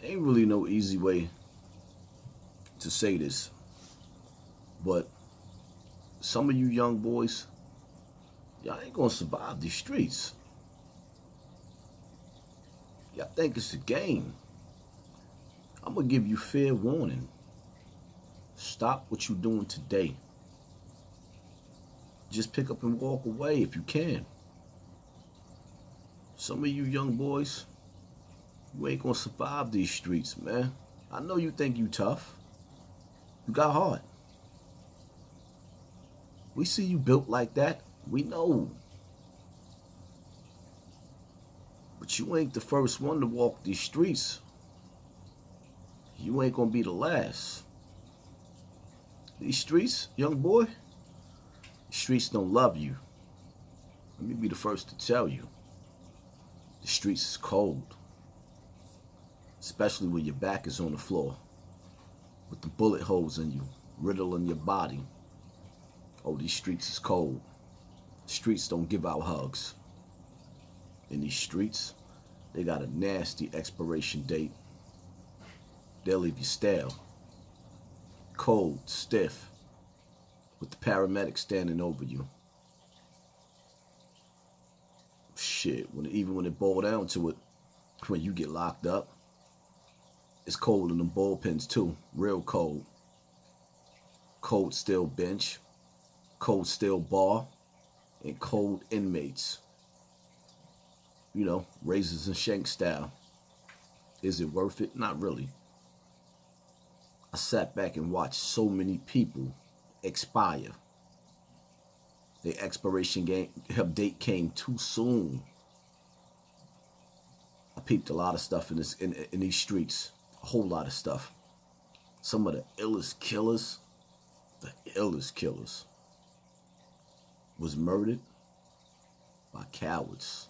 Ain't really no easy way to say this, but some of you young boys, y'all ain't gonna survive these streets. Y'all think it's a game. I'm gonna give you fair warning. Stop what you're doing today. Just pick up and walk away if you can. Some of you young boys, you ain't gonna survive these streets, man. I know you think you tough. You got heart. We see you built like that. We know. But you ain't the first one to walk these streets. You ain't gonna be the last. These streets, young boy, the streets don't love you. Let me be the first to tell you. The streets is cold. Especially when your back is on the floor. With the bullet holes in you, riddling your body. Oh, these streets is cold. The streets don't give out hugs. In these streets, they got a nasty expiration date. They'll leave you stale, cold, stiff, with the paramedic standing over you. Shit, even when it boils down to it, when you get locked up, it's cold in them bullpens too, real cold. Cold steel bench, cold steel bar, and cold inmates. You know, razors and shank style. Is it worth it? Not really. I sat back and watched so many people expire. Their expiration date came too soon. I peeped a lot of stuff in these streets. A whole lot of stuff. Some of the illest killers, was murdered by cowards.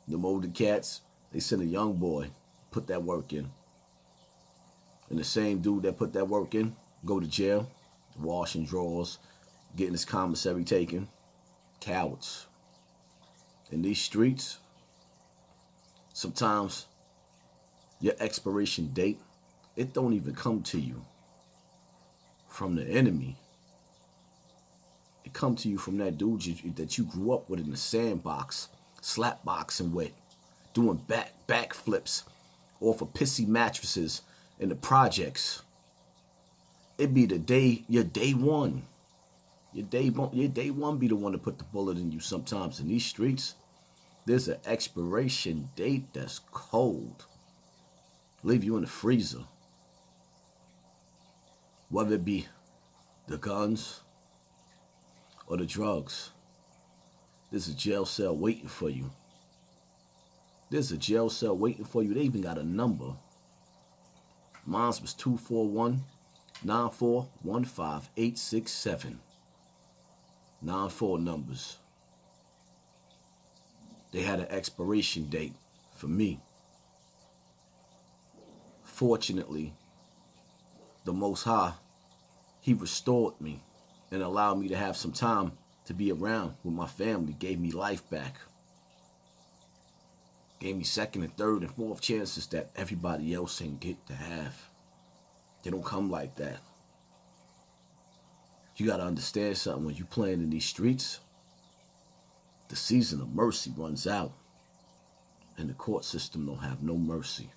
Them older cats, they sent a young boy, put that work in. And the same dude that put that work in, go to jail, washing drawers, getting his commissary taken. Cowards. In these streets, sometimes your expiration date, it don't even come to you from the enemy. It come to you from that dude that you grew up with in the sandbox, slap boxing with, doing backflips off of pissy mattresses in the projects. It be your day one. Your day one be the one to put the bullet in you sometimes. In these streets, there's an expiration date that's cold. Leave you in the freezer. Whether it be the guns or the drugs, there's a jail cell waiting for you. There's a jail cell waiting for you. They even got a number. Mine was 241-94-15867. 94 numbers. They had an expiration date for me. Fortunately, the Most High, He restored me and allowed me to have some time to be around with my family, gave me life back. Gave me second and third and fourth chances that everybody else ain't get to have. They don't come like that. You gotta understand something. When you playing in these streets, the season of mercy runs out. And the court system don't have no mercy.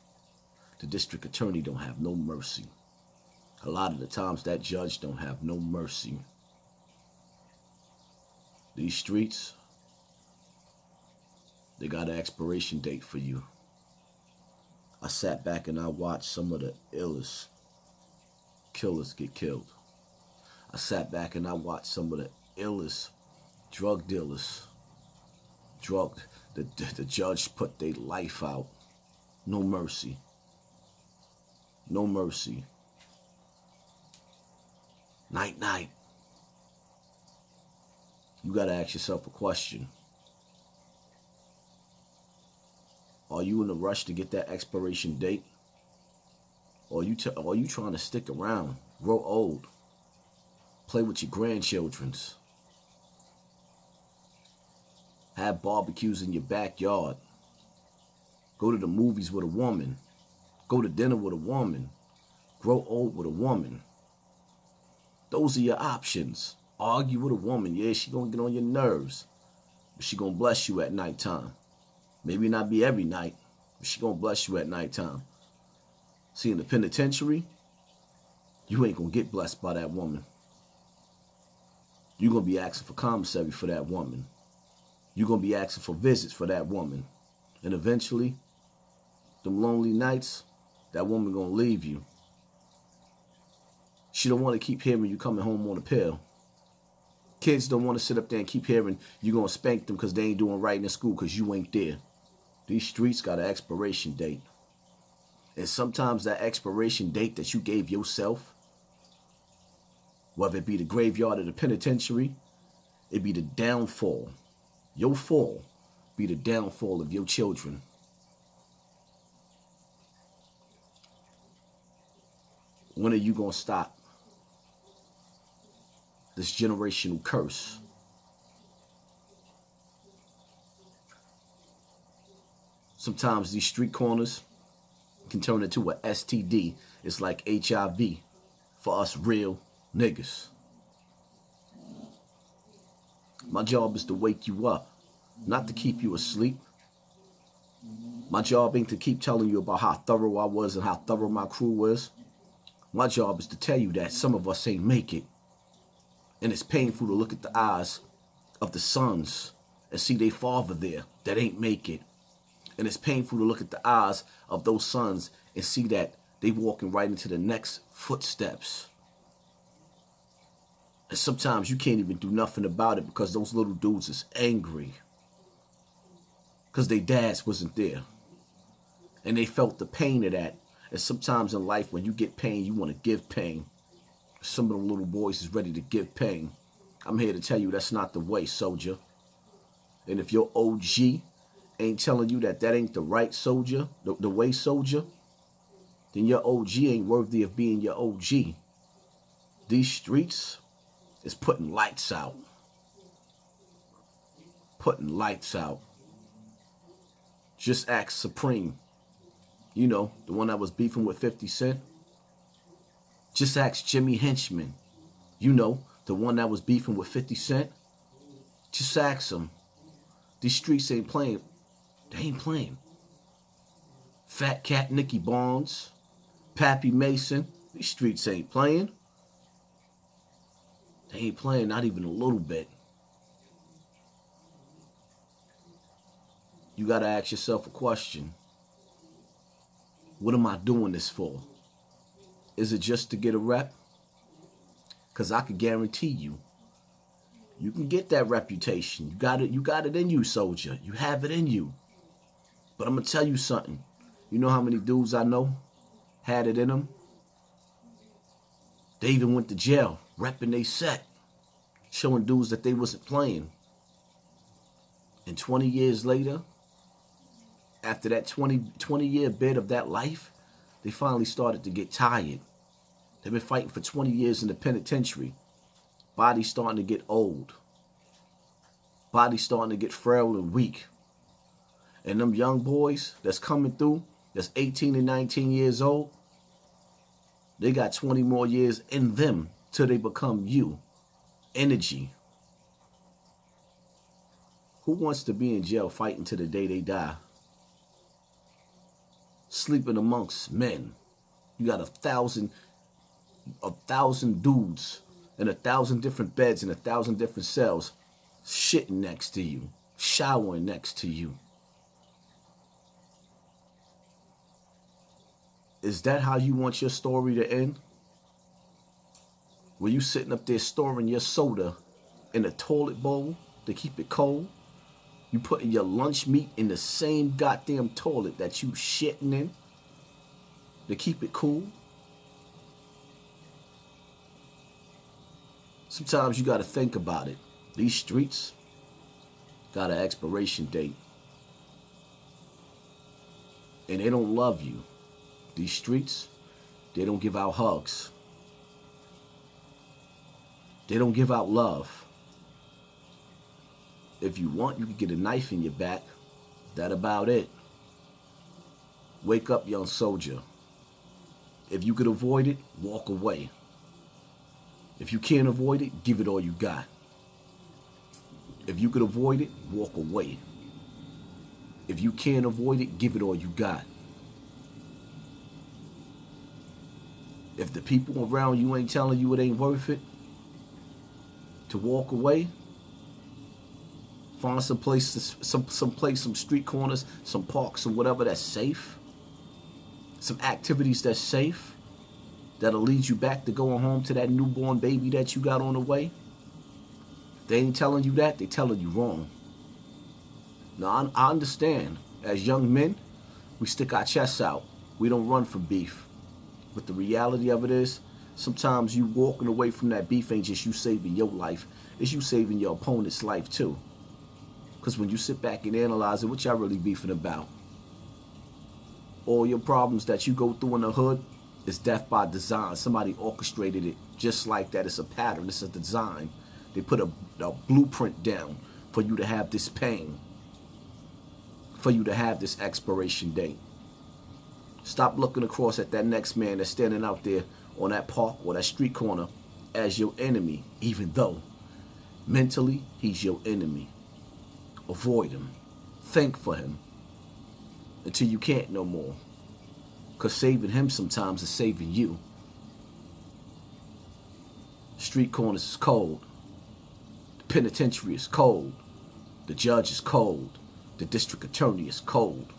The district attorney don't have no mercy. A lot of the times that judge don't have no mercy. These streets, they got an expiration date for you. I sat back and I watched some of the illest killers get killed. I sat back and I watched some of the illest drug dealers. The judge put their life out. No mercy. No mercy. Night, night. You gotta ask yourself a question. Are you in a rush to get that expiration date? Or are you trying to stick around, grow old, play with your grandchildren's, have barbecues in your backyard, Go to the movies with a woman. Go to dinner with a woman. Grow old with a woman. Those are your options. Argue with a woman. Yeah, she gonna get on your nerves. But she gonna bless you at nighttime. Maybe not be every night, but she gonna bless you at nighttime. See, in the penitentiary, you ain't gonna get blessed by that woman. You're gonna be asking for commissary for that woman. You're gonna be asking for visits for that woman. And eventually, them lonely nights, that woman gonna leave you. She don't want to keep hearing you coming home on a pill. Kids don't want to sit up there and keep hearing you gonna spank them because they ain't doing right in school because you ain't there. These streets got an expiration date. And sometimes that expiration date that you gave yourself, whether it be the graveyard or the penitentiary, it be the downfall. Your fall be the downfall of your children. When are you gonna stop this generational curse? Sometimes these street corners can turn into a STD. It's like HIV for us real niggas. My job is to wake you up, not to keep you asleep. My job ain't to keep telling you about how thorough I was and how thorough my crew was. My job is to tell you that some of us ain't make it. And it's painful to look at the eyes of the sons and see their father there that ain't make it. And it's painful to look at the eyes of those sons and see that they walking right into the next footsteps. And sometimes you can't even do nothing about it because those little dudes is angry. Because their dads wasn't there. And they felt the pain of that. And sometimes in life, when you get pain, you want to give pain. Some of them little boys is ready to give pain. I'm here to tell you that's not the way, soldier. And if your OG ain't telling you that that ain't the right soldier, the way soldier, then your OG ain't worthy of being your OG. These streets is putting lights out. Putting lights out. Just ask Supreme. You know, the one that was beefing with 50 Cent. Just ask Jimmy Henchman. You know, the one that was beefing with 50 Cent. Just ask him. These streets ain't playing. They ain't playing. Fat Cat Nicky Barnes, Pappy Mason. These streets ain't playing. They ain't playing, not even a little bit. You gotta ask yourself a question. What am I doing this for? Is it just to get a rep? Because I can guarantee you, you can get that reputation. You got it in you, soldier. You have it in you. But I'm going to tell you something. You know how many dudes I know had it in them? They even went to jail, repping they set, showing dudes that they wasn't playing. And 20 years later, after that 20-year bid of that life, they finally started to get tired. They've been fighting for 20 years in the penitentiary. Body's starting to get old. Body's starting to get frail and weak. And them young boys that's coming through, that's 18 and 19 years old, they got 20 more years in them till they become you. Energy. Who wants to be in jail fighting to the day they die? Sleeping amongst men. You got 1,000 dudes in 1,000 different beds in 1,000 different cells, shitting next to you, showering next to you. Is that how you want your story to end? Were you sitting up there storing your soda in a toilet bowl to keep it cold? You putting your lunch meat in the same goddamn toilet that you shitting in to keep it cool? Sometimes you got to think about it. These streets got an expiration date. And they don't love you. These streets, they don't give out hugs. They don't give out love. If you want, you can get a knife in your back. That about it. Wake up, young soldier. If you could avoid it, walk away. If you can't avoid it, give it all you got. If you could avoid it, walk away. If you can't avoid it, give it all you got. If the people around you ain't telling you it ain't worth it to walk away, find some place, some street corners, some parks, some whatever that's safe. Some activities that's safe, that'll lead you back to going home to that newborn baby that you got on the way. If they ain't telling you that, they telling you wrong. Now, I understand, as young men, we stick our chests out. We don't run from beef. But the reality of it is, sometimes you walking away from that beef ain't just you saving your life, it's you saving your opponent's life too. Because when you sit back and analyze it, what y'all really beefing about? All your problems that you go through in the hood is death by design. Somebody orchestrated it just like that. It's a pattern. It's a design. They put a blueprint down for you to have this pain, for you to have this expiration date. Stop looking across at that next man that's standing out there on that park or that street corner as your enemy, even though mentally he's your enemy. Avoid him. Think for him. Until you can't no more. Because saving him sometimes is saving you. Street corners is cold. The penitentiary is cold. The judge is cold. The district attorney is cold.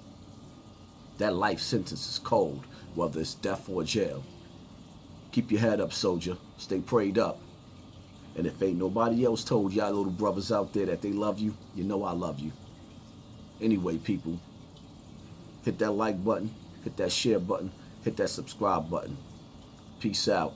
That life sentence is cold, whether it's death or jail. Keep your head up, soldier. Stay prayed up. And if ain't nobody else told y'all little brothers out there that they love you, you know I love you. Anyway, people, hit that like button, hit that share button, hit that subscribe button. Peace out.